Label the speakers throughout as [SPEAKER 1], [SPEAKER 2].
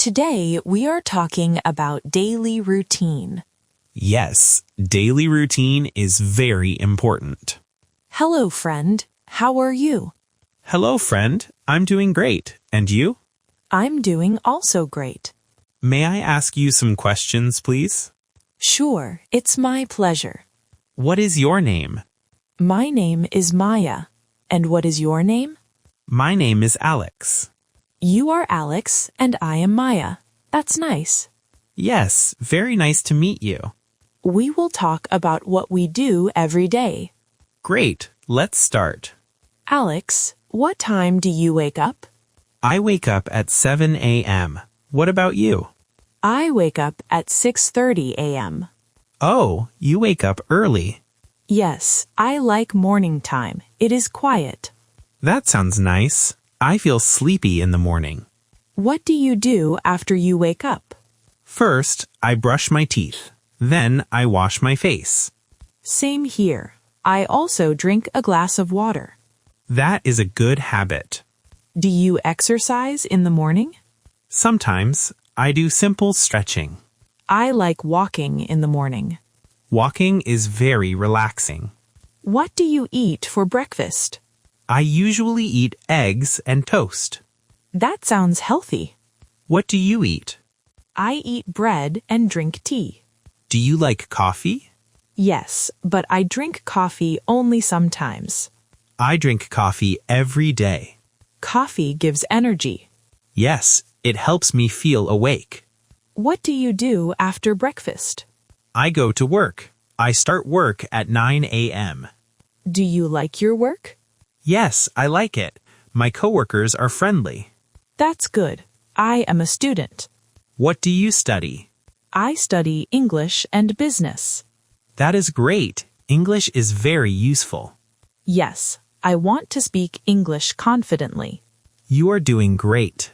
[SPEAKER 1] Today, we are talking about daily routine.
[SPEAKER 2] Yes, daily routine is very important.
[SPEAKER 1] Hello, friend. How are you?
[SPEAKER 2] Hello, friend. I'm doing great. And you?
[SPEAKER 1] I'm doing also great.
[SPEAKER 2] May I ask you some questions, please?
[SPEAKER 1] Sure, it's my pleasure.
[SPEAKER 2] What is your name?
[SPEAKER 1] My name is Maya. And what is your name?
[SPEAKER 2] My name is Alex.
[SPEAKER 1] You are Alex, and I am Maya. That's nice.
[SPEAKER 2] Yes, very nice to meet you.
[SPEAKER 1] We will talk about what we do every day.
[SPEAKER 2] Great, let's start.
[SPEAKER 1] Alex, what time do you wake up?
[SPEAKER 2] I wake up at 7 a.m. What about you?
[SPEAKER 1] I wake up at 6:30 a.m.
[SPEAKER 2] Oh, you wake up early.
[SPEAKER 1] Yes, I like morning time. It is quiet.
[SPEAKER 2] That sounds nice. I feel sleepy in the morning.
[SPEAKER 1] What do you do after you wake up?
[SPEAKER 2] First, I brush my teeth. Then I wash my face.
[SPEAKER 1] Same here. I also drink a glass of water.
[SPEAKER 2] That is a good habit.
[SPEAKER 1] Do you exercise in the morning?
[SPEAKER 2] Sometimes I do simple stretching.
[SPEAKER 1] I like walking in the morning.
[SPEAKER 2] Walking is very relaxing.
[SPEAKER 1] What do you eat for breakfast?
[SPEAKER 2] I usually eat eggs and toast.
[SPEAKER 1] That sounds healthy.
[SPEAKER 2] What do you eat?
[SPEAKER 1] I eat bread and drink tea.
[SPEAKER 2] Do you like coffee?
[SPEAKER 1] Yes, but I drink coffee only sometimes.
[SPEAKER 2] I drink coffee every day.
[SPEAKER 1] Coffee gives energy.
[SPEAKER 2] Yes, it helps me feel awake.
[SPEAKER 1] What do you do after breakfast?
[SPEAKER 2] I go to work. I start work at 9 a.m.
[SPEAKER 1] Do you like your work?
[SPEAKER 2] Yes, I like it. My coworkers are friendly.
[SPEAKER 1] That's good. I am a student.
[SPEAKER 2] What do you study?
[SPEAKER 1] I study English and business.
[SPEAKER 2] That is great. English is very useful.
[SPEAKER 1] Yes, I want to speak English confidently.
[SPEAKER 2] You are doing great.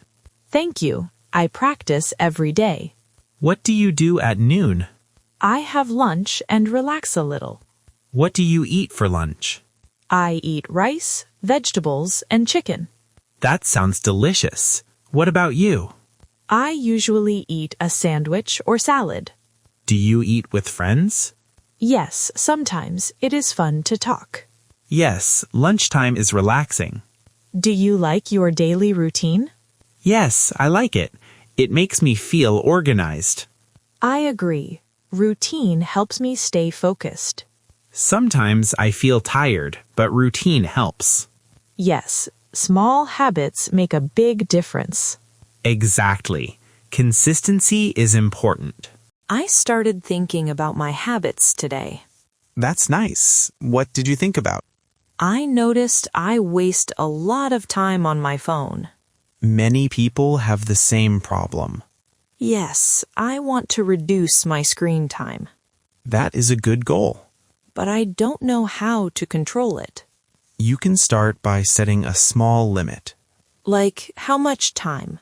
[SPEAKER 1] Thank you. I practice every day.
[SPEAKER 2] What do you do at noon?
[SPEAKER 1] I have lunch and relax a little.
[SPEAKER 2] What do you eat for lunch?
[SPEAKER 1] I eat rice, vegetables, and chicken.
[SPEAKER 2] That sounds delicious. What about you?
[SPEAKER 1] I usually eat a sandwich or salad.
[SPEAKER 2] Do you eat with friends?
[SPEAKER 1] Yes, sometimes it is fun to talk.
[SPEAKER 2] Yes, lunchtime is relaxing.
[SPEAKER 1] Do you like your daily routine?
[SPEAKER 2] Yes, I like it. It makes me feel organized.
[SPEAKER 1] I agree. Routine helps me stay focused.
[SPEAKER 2] Sometimes I feel tired, but routine helps.
[SPEAKER 1] Yes, small habits make a big difference.
[SPEAKER 2] Exactly. Consistency is important.
[SPEAKER 1] I started thinking about my habits today.
[SPEAKER 2] That's nice. What did you think about?
[SPEAKER 1] I noticed I waste a lot of time on my phone.
[SPEAKER 2] Many people have the same problem.
[SPEAKER 1] Yes, I want to reduce my screen time.
[SPEAKER 2] That is a good goal.
[SPEAKER 1] But I don't know how to control it.
[SPEAKER 2] You can start by setting a small limit.
[SPEAKER 1] Like, how much time?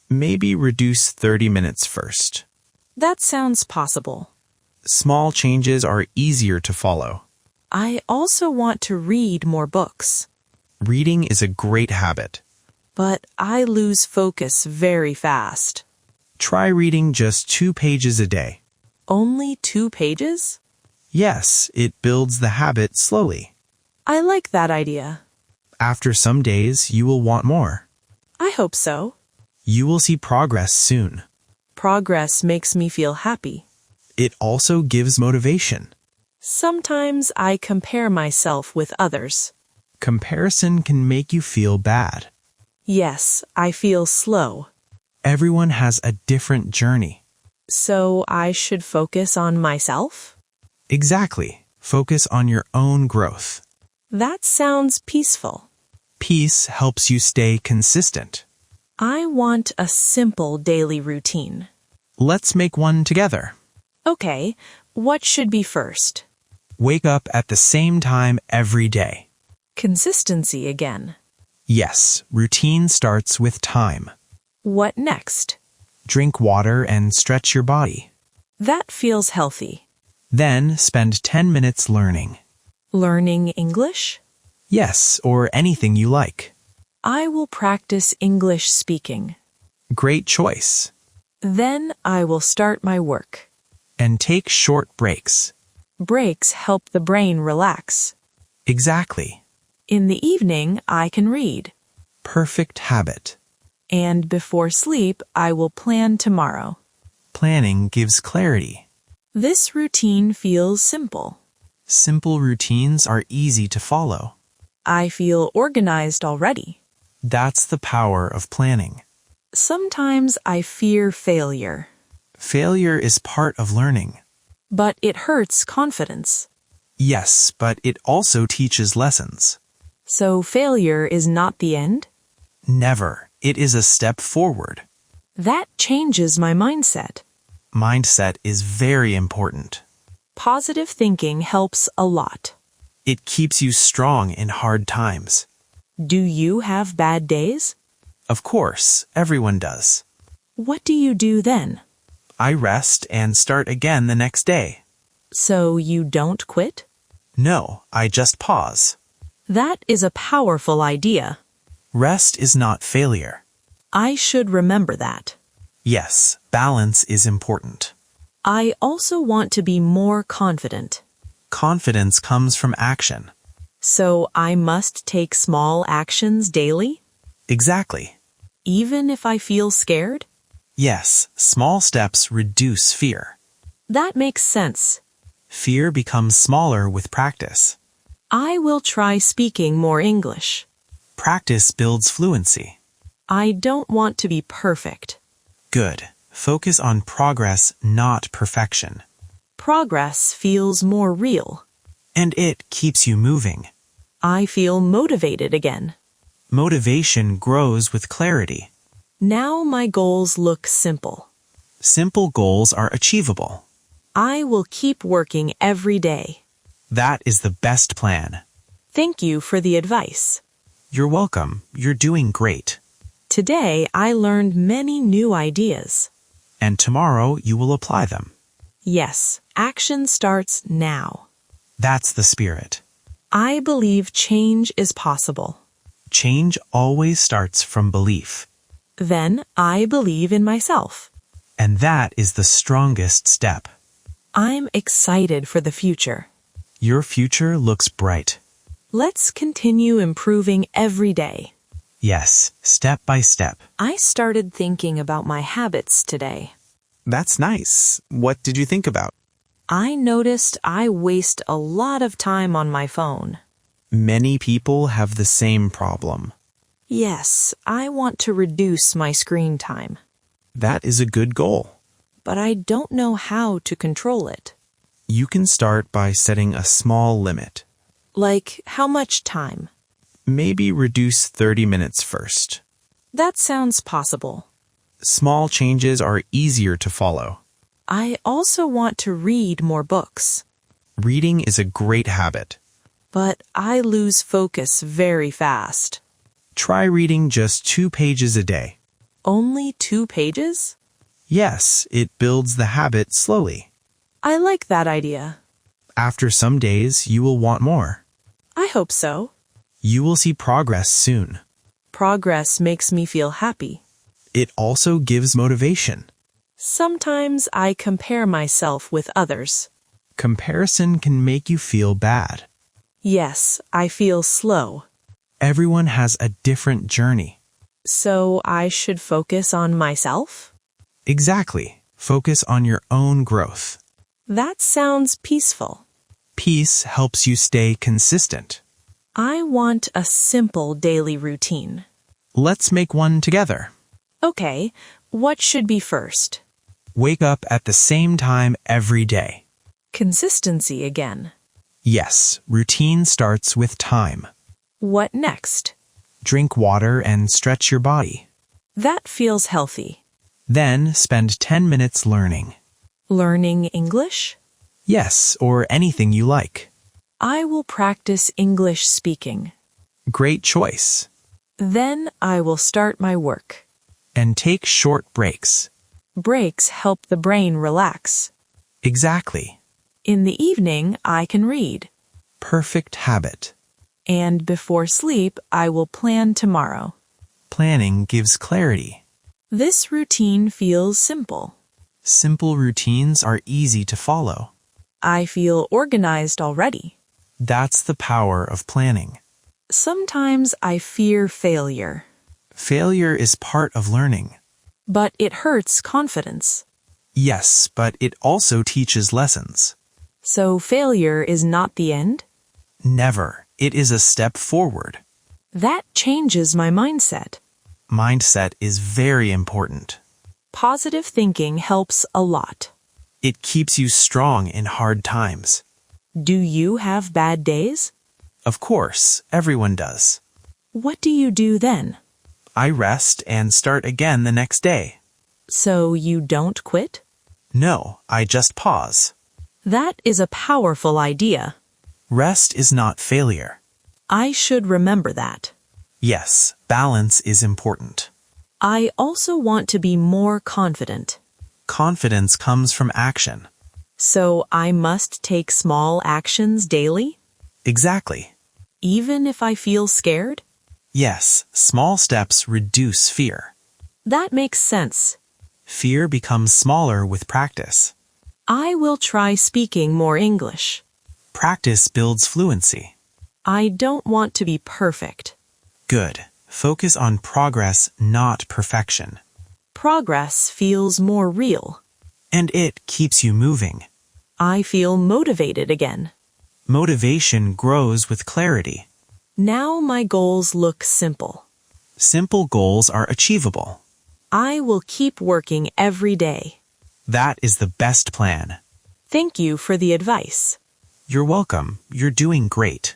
[SPEAKER 2] Maybe reduce 30 minutes first.
[SPEAKER 1] That sounds possible.
[SPEAKER 2] Small changes are easier to follow.
[SPEAKER 1] I also want to read more books.
[SPEAKER 2] Reading is a great habit.
[SPEAKER 1] But I lose focus very fast.
[SPEAKER 2] Try reading just 2 pages a day.
[SPEAKER 1] Only 2 pages?
[SPEAKER 2] Yes, it builds the habit slowly.
[SPEAKER 1] I like that idea.
[SPEAKER 2] After some days, you will want more.
[SPEAKER 1] I hope so.
[SPEAKER 2] You will see progress soon.
[SPEAKER 1] Progress makes me feel happy.
[SPEAKER 2] It also gives motivation.
[SPEAKER 1] Sometimes I compare myself with others.
[SPEAKER 2] Comparison can make you feel bad.
[SPEAKER 1] Yes, I feel slow.
[SPEAKER 2] Everyone has a different journey.
[SPEAKER 1] So I should focus on myself?
[SPEAKER 2] Exactly. Focus on your own growth.
[SPEAKER 1] That sounds peaceful.
[SPEAKER 2] Peace helps you stay consistent.
[SPEAKER 1] I want a simple daily routine.
[SPEAKER 2] Let's make one together.
[SPEAKER 1] Okay, what should be first?
[SPEAKER 2] Wake up at the same time every day.
[SPEAKER 1] Consistency again.
[SPEAKER 2] Yes, routine starts with time.
[SPEAKER 1] What next?
[SPEAKER 2] Drink water and stretch your body.
[SPEAKER 1] That feels healthy.
[SPEAKER 2] Then spend 10 minutes learning.
[SPEAKER 1] Learning English?
[SPEAKER 2] Yes, or anything you like.
[SPEAKER 1] I will practice English speaking.
[SPEAKER 2] Great choice.
[SPEAKER 1] Then I will start my work.
[SPEAKER 2] And take short breaks.
[SPEAKER 1] Breaks help the brain relax.
[SPEAKER 2] Exactly.
[SPEAKER 1] In the evening, I can read.
[SPEAKER 2] Perfect habit.
[SPEAKER 1] And before sleep, I will plan tomorrow.
[SPEAKER 2] Planning gives clarity.
[SPEAKER 1] This routine feels simple.
[SPEAKER 2] Simple routines are easy to follow.
[SPEAKER 1] I feel organized already.
[SPEAKER 2] That's the power of planning.
[SPEAKER 1] Sometimes I fear failure,
[SPEAKER 2] Failure is part of learning.
[SPEAKER 1] but it hurts confidence.
[SPEAKER 2] Yes, but it also teaches lessons.
[SPEAKER 1] So failure is not the end?
[SPEAKER 2] Never. It is a step forward.
[SPEAKER 1] That changes my mindset.
[SPEAKER 2] Mindset is very important.
[SPEAKER 1] Positive thinking helps a lot.
[SPEAKER 2] It keeps you strong in hard times.
[SPEAKER 1] Do you have bad days?
[SPEAKER 2] Of course, everyone does.
[SPEAKER 1] What do you do then?
[SPEAKER 2] I rest and start again the next day.
[SPEAKER 1] So you don't quit?
[SPEAKER 2] No, I just pause.
[SPEAKER 1] That is a powerful idea.
[SPEAKER 2] Rest is not failure.
[SPEAKER 1] I should remember that.
[SPEAKER 2] Yes, balance is important.
[SPEAKER 1] I also want to be more confident.
[SPEAKER 2] Confidence comes from action.
[SPEAKER 1] So I must take small actions daily?
[SPEAKER 2] Exactly.
[SPEAKER 1] Even if I feel scared?
[SPEAKER 2] Yes, small steps reduce fear.
[SPEAKER 1] That makes sense.
[SPEAKER 2] Fear becomes smaller with practice.
[SPEAKER 1] I will try speaking more English.
[SPEAKER 2] Practice builds fluency.
[SPEAKER 1] I don't want to be perfect.
[SPEAKER 2] Good. Focus on progress, not perfection.
[SPEAKER 1] Progress feels more real.
[SPEAKER 2] And it keeps you moving.
[SPEAKER 1] I feel motivated again.
[SPEAKER 2] Motivation grows with clarity.
[SPEAKER 1] Now my goals look simple.
[SPEAKER 2] Simple goals are achievable.
[SPEAKER 1] I will keep working every day.
[SPEAKER 2] That is the best plan.
[SPEAKER 1] Thank you for the advice.
[SPEAKER 2] You're welcome. You're doing great.
[SPEAKER 1] Today I learned many new ideas.
[SPEAKER 2] And tomorrow you will apply them.
[SPEAKER 1] Yes, action starts now.
[SPEAKER 2] That's the spirit.
[SPEAKER 1] I believe change is possible.
[SPEAKER 2] Change always starts from belief.
[SPEAKER 1] Then I believe in myself.
[SPEAKER 2] And that is the strongest step.
[SPEAKER 1] I'm excited for the future.
[SPEAKER 2] Your future looks bright.
[SPEAKER 1] Let's continue improving every day.
[SPEAKER 2] Yes, step by step.
[SPEAKER 1] I started thinking about my habits today.
[SPEAKER 2] That's nice. What did you think about?
[SPEAKER 1] I noticed I waste a lot of time on my phone.
[SPEAKER 2] Many people have the same problem.
[SPEAKER 1] Yes, I want to reduce my screen time.
[SPEAKER 2] That is a good goal.
[SPEAKER 1] But I don't know how to control it.
[SPEAKER 2] You can start by setting a small limit.
[SPEAKER 1] Like, how much time?
[SPEAKER 2] Maybe reduce 30 minutes first.
[SPEAKER 1] That sounds possible.
[SPEAKER 2] Small changes are easier to follow.
[SPEAKER 1] I also want to read more books.
[SPEAKER 2] Reading is a great habit.
[SPEAKER 1] But I lose focus very fast.
[SPEAKER 2] Try reading just 2 pages a day.
[SPEAKER 1] Only 2 pages?
[SPEAKER 2] Yes, it builds the habit slowly.
[SPEAKER 1] I like that idea.
[SPEAKER 2] After some days, you will want more.
[SPEAKER 1] I hope so.
[SPEAKER 2] You will see progress soon.
[SPEAKER 1] Progress makes me feel happy.
[SPEAKER 2] It also gives motivation.
[SPEAKER 1] Sometimes I compare myself with others.
[SPEAKER 2] Comparison can make you feel bad.
[SPEAKER 1] Yes, I feel slow.
[SPEAKER 2] Everyone has a different journey.
[SPEAKER 1] So I should focus on myself?
[SPEAKER 2] Exactly. Focus on your own growth.
[SPEAKER 1] That sounds peaceful.
[SPEAKER 2] Peace helps you stay consistent.
[SPEAKER 1] I want a simple daily routine.
[SPEAKER 2] Let's make one together.
[SPEAKER 1] Okay, what should be first?
[SPEAKER 2] Wake up at the same time every day.
[SPEAKER 1] Consistency again.
[SPEAKER 2] Yes, routine starts with time.
[SPEAKER 1] What next?
[SPEAKER 2] Drink water and stretch your body.
[SPEAKER 1] That feels healthy.
[SPEAKER 2] Then spend 10 minutes learning.
[SPEAKER 1] Learning English?
[SPEAKER 2] Yes, or anything you like.
[SPEAKER 1] I will practice English speaking.
[SPEAKER 2] Great choice.
[SPEAKER 1] Then I will start my work.
[SPEAKER 2] And take short breaks.
[SPEAKER 1] Breaks help the brain relax.
[SPEAKER 2] Exactly.
[SPEAKER 1] In the evening, I can read.
[SPEAKER 2] Perfect habit.
[SPEAKER 1] And before sleep, I will plan tomorrow.
[SPEAKER 2] Planning gives clarity.
[SPEAKER 1] This routine feels simple.
[SPEAKER 3] Simple routines are easy to follow.
[SPEAKER 1] I feel organized already.
[SPEAKER 3] That's the power of planning.
[SPEAKER 1] Sometimes I fear failure,
[SPEAKER 3] Failure is part of learning.
[SPEAKER 1] but it hurts confidence.
[SPEAKER 3] Yes, but it also teaches lessons.
[SPEAKER 1] So failure is not the end?
[SPEAKER 3] Never. It is a step forward.
[SPEAKER 1] That changes my mindset.
[SPEAKER 3] Mindset is very important.
[SPEAKER 1] Positive thinking helps a lot.
[SPEAKER 3] It keeps you strong in hard times.
[SPEAKER 1] Do you have bad days?
[SPEAKER 3] Of course, everyone does.
[SPEAKER 1] What do you do then?
[SPEAKER 3] I rest and start again the next day.
[SPEAKER 1] So you don't quit?
[SPEAKER 3] No, I just pause.
[SPEAKER 1] That is a powerful idea.
[SPEAKER 3] Rest is not failure.
[SPEAKER 1] I should remember that.
[SPEAKER 3] Yes, balance is important.
[SPEAKER 1] I also want to be more confident.
[SPEAKER 3] Confidence comes from action.
[SPEAKER 1] So I must take small actions daily,
[SPEAKER 3] Exactly.
[SPEAKER 1] even if I feel scared?
[SPEAKER 3] Yes, small steps reduce fear.
[SPEAKER 1] That makes sense.
[SPEAKER 3] Fear becomes smaller with practice.
[SPEAKER 1] I will try speaking more English.
[SPEAKER 3] Practice builds fluency.
[SPEAKER 1] I don't want to be perfect.
[SPEAKER 3] Good. Focus on progress, not perfection.
[SPEAKER 1] Progress feels more real.
[SPEAKER 3] And it keeps you moving.
[SPEAKER 1] I feel motivated again.
[SPEAKER 3] Motivation grows with clarity.
[SPEAKER 1] Now my goals look simple.
[SPEAKER 3] Simple goals are achievable.
[SPEAKER 1] I will keep working every day.
[SPEAKER 3] That is the best plan.
[SPEAKER 1] Thank you for the advice.
[SPEAKER 3] You're welcome. You're doing great.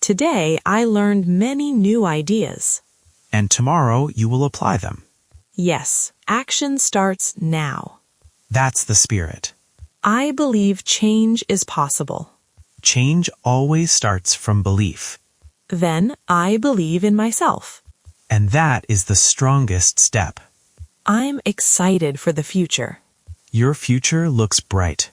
[SPEAKER 1] Today I learned many new ideas.
[SPEAKER 3] And tomorrow you will apply them.
[SPEAKER 1] Yes, action starts now.
[SPEAKER 3] That's the spirit.
[SPEAKER 1] I believe change is possible.
[SPEAKER 3] Change always starts from belief.
[SPEAKER 1] Then I believe in myself.
[SPEAKER 3] And that is the strongest step.
[SPEAKER 1] I'm excited for the future.
[SPEAKER 3] Your future looks bright.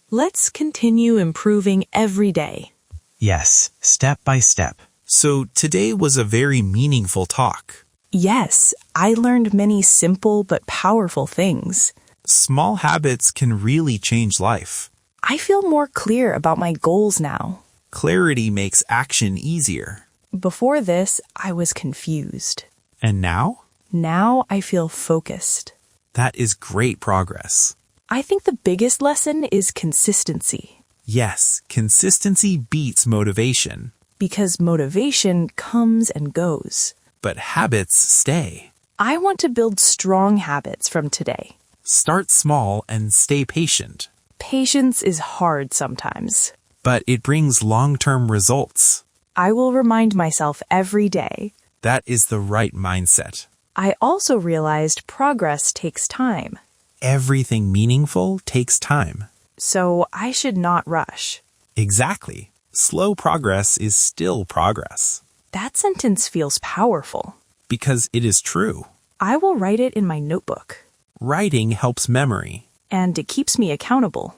[SPEAKER 1] Let's continue improving every day.
[SPEAKER 3] Yes, step by step.
[SPEAKER 2] So today was a very meaningful talk.
[SPEAKER 4] Yes, I learned many simple but powerful things.
[SPEAKER 2] Small habits can really change life.
[SPEAKER 4] I feel more clear about my goals now.
[SPEAKER 2] Clarity makes action easier.
[SPEAKER 4] Before this, I was confused.
[SPEAKER 2] And now?
[SPEAKER 4] Now I feel focused.
[SPEAKER 2] That is great progress.
[SPEAKER 4] I think the biggest lesson is consistency,
[SPEAKER 2] Yes, consistency beats motivation,
[SPEAKER 4] because motivation comes and goes.
[SPEAKER 2] but habits stay.
[SPEAKER 4] I want to build strong habits from today.
[SPEAKER 2] Start small and stay patient,
[SPEAKER 4] Patience is hard sometimes.
[SPEAKER 2] but it brings long-term results.
[SPEAKER 4] I will remind myself every day.
[SPEAKER 2] That is the right mindset.
[SPEAKER 4] I also realized progress takes time,
[SPEAKER 2] Everything meaningful takes time.
[SPEAKER 4] so I should not rush.
[SPEAKER 2] Exactly. Slow progress is still progress,
[SPEAKER 4] That sentence feels powerful.
[SPEAKER 2] because it is true.
[SPEAKER 4] I will write it in my notebook,
[SPEAKER 2] Writing helps memory.
[SPEAKER 4] and it keeps me accountable.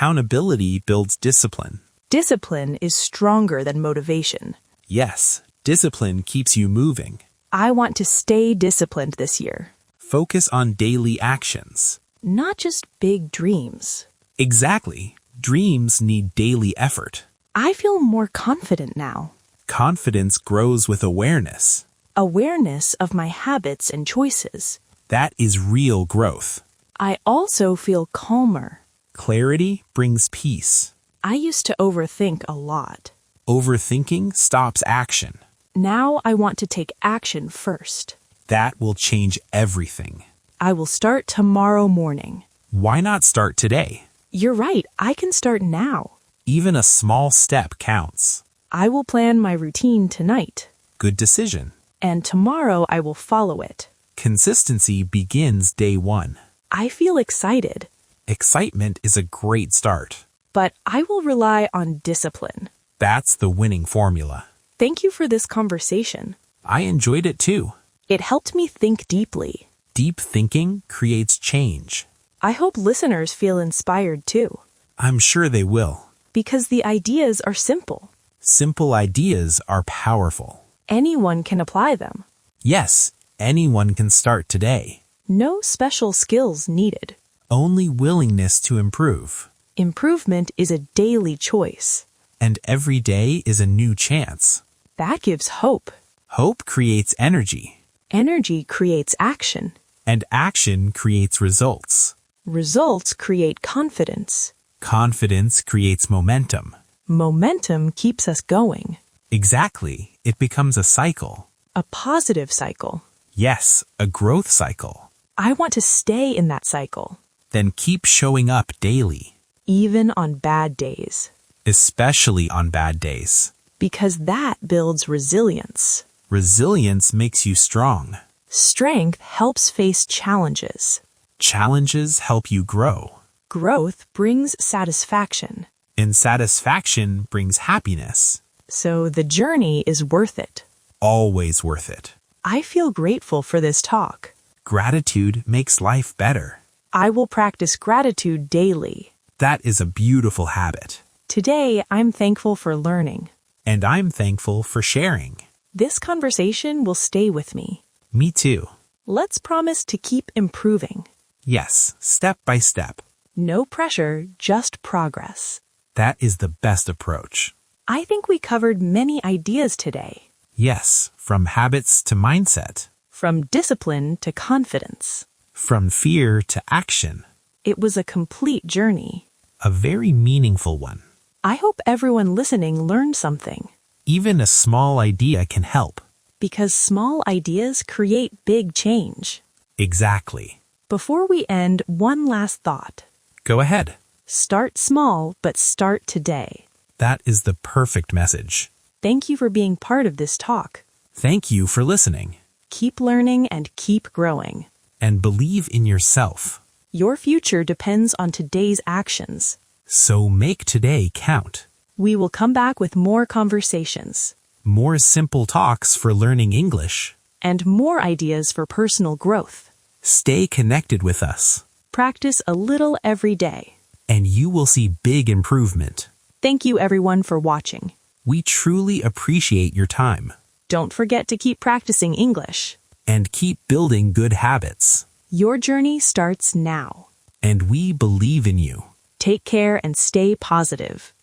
[SPEAKER 2] Accountability builds discipline.
[SPEAKER 4] Discipline is stronger than motivation.
[SPEAKER 2] Yes, discipline keeps you moving.
[SPEAKER 4] I want to stay disciplined this year,
[SPEAKER 2] Focus on daily actions.
[SPEAKER 4] not just big dreams.
[SPEAKER 2] Exactly. Dreams need daily effort.
[SPEAKER 4] I feel more confident now.
[SPEAKER 2] Confidence grows with awareness.
[SPEAKER 4] Awareness of my habits and choices.
[SPEAKER 2] That is real growth.
[SPEAKER 4] I also feel calmer.
[SPEAKER 2] Clarity brings peace.
[SPEAKER 4] I used to overthink a lot.
[SPEAKER 2] Overthinking stops action.
[SPEAKER 4] Now I want to take action first.
[SPEAKER 2] That will change everything.
[SPEAKER 4] I will start tomorrow morning.
[SPEAKER 2] Why not start today?
[SPEAKER 4] You're right, I can start now.
[SPEAKER 2] Even a small step counts.
[SPEAKER 4] I will plan my routine tonight,
[SPEAKER 2] Good decision.
[SPEAKER 4] and tomorrow I will follow it.
[SPEAKER 2] Consistency begins day one.
[SPEAKER 4] I feel excited,
[SPEAKER 2] Excitement is a great start.
[SPEAKER 4] but I will rely on discipline.
[SPEAKER 2] That's the winning formula.
[SPEAKER 4] Thank you for this conversation.
[SPEAKER 2] I enjoyed it too.
[SPEAKER 4] It helped me think deeply.
[SPEAKER 2] Deep thinking creates change.
[SPEAKER 4] I hope listeners feel inspired too,
[SPEAKER 2] I'm sure they will.
[SPEAKER 4] because the ideas are simple.
[SPEAKER 2] Simple ideas are powerful.
[SPEAKER 4] Anyone can apply them.
[SPEAKER 2] Yes, anyone can start today.
[SPEAKER 4] No special skills needed.
[SPEAKER 3] Only willingness to improve.
[SPEAKER 4] Improvement is a daily choice.
[SPEAKER 3] And every day is a new chance.
[SPEAKER 4] That gives hope.
[SPEAKER 3] Hope creates energy.
[SPEAKER 4] Energy creates action.
[SPEAKER 3] And action creates results.
[SPEAKER 4] Results create confidence.
[SPEAKER 3] Confidence creates momentum.
[SPEAKER 4] Momentum keeps us going.
[SPEAKER 3] Exactly. It becomes a cycle.
[SPEAKER 4] A positive cycle.
[SPEAKER 3] Yes, a growth cycle.
[SPEAKER 4] I want to stay in that cycle.
[SPEAKER 3] Then keep showing up daily.
[SPEAKER 4] Even on bad days.
[SPEAKER 3] Especially on bad days.
[SPEAKER 4] Because that builds resilience.
[SPEAKER 3] Resilience makes you strong.
[SPEAKER 4] Strength helps face challenges.
[SPEAKER 3] Challenges help you grow.
[SPEAKER 4] Growth brings satisfaction.
[SPEAKER 3] And satisfaction brings happiness.
[SPEAKER 4] So the journey is worth it.
[SPEAKER 3] Always worth it.
[SPEAKER 4] I feel grateful for this talk.
[SPEAKER 3] Gratitude makes life better.
[SPEAKER 4] I will practice gratitude daily.
[SPEAKER 3] That is a beautiful habit.
[SPEAKER 4] Today, I'm thankful for learning.
[SPEAKER 3] And I'm thankful for sharing.
[SPEAKER 4] This conversation will stay with me.
[SPEAKER 3] Me too.
[SPEAKER 4] Let's promise to keep improving.
[SPEAKER 3] Yes, step by step.
[SPEAKER 4] No pressure, just progress.
[SPEAKER 3] That is the best approach.
[SPEAKER 4] I think we covered many ideas today.
[SPEAKER 3] Yes, from habits to mindset.
[SPEAKER 4] From discipline to confidence.
[SPEAKER 3] From fear to action.
[SPEAKER 4] It was a complete journey.
[SPEAKER 3] A very meaningful one.
[SPEAKER 4] I hope everyone listening learned something.
[SPEAKER 3] Even a small idea can help.
[SPEAKER 4] Because small ideas create big change.
[SPEAKER 3] Exactly.
[SPEAKER 4] Before we end, one last thought.
[SPEAKER 3] Go ahead.
[SPEAKER 4] Start small, but start today.
[SPEAKER 3] That is the perfect message.
[SPEAKER 4] Thank you for being part of this talk.
[SPEAKER 3] Thank you for listening.
[SPEAKER 4] Keep learning and keep growing.
[SPEAKER 3] And believe in yourself.
[SPEAKER 4] Your future depends on today's actions.
[SPEAKER 3] So make today count.
[SPEAKER 4] We will come back with more conversations.
[SPEAKER 3] More simple talks for learning English.
[SPEAKER 4] And more ideas for personal growth.
[SPEAKER 3] Stay connected with us.
[SPEAKER 4] Practice a little every day.
[SPEAKER 3] And you will see big improvement.
[SPEAKER 4] Thank you everyone for watching.
[SPEAKER 3] We truly appreciate your time.
[SPEAKER 4] Don't forget to keep practicing English.
[SPEAKER 3] And keep building good habits.
[SPEAKER 4] Your journey starts now.
[SPEAKER 3] And we believe in you.
[SPEAKER 4] Take care and stay positive.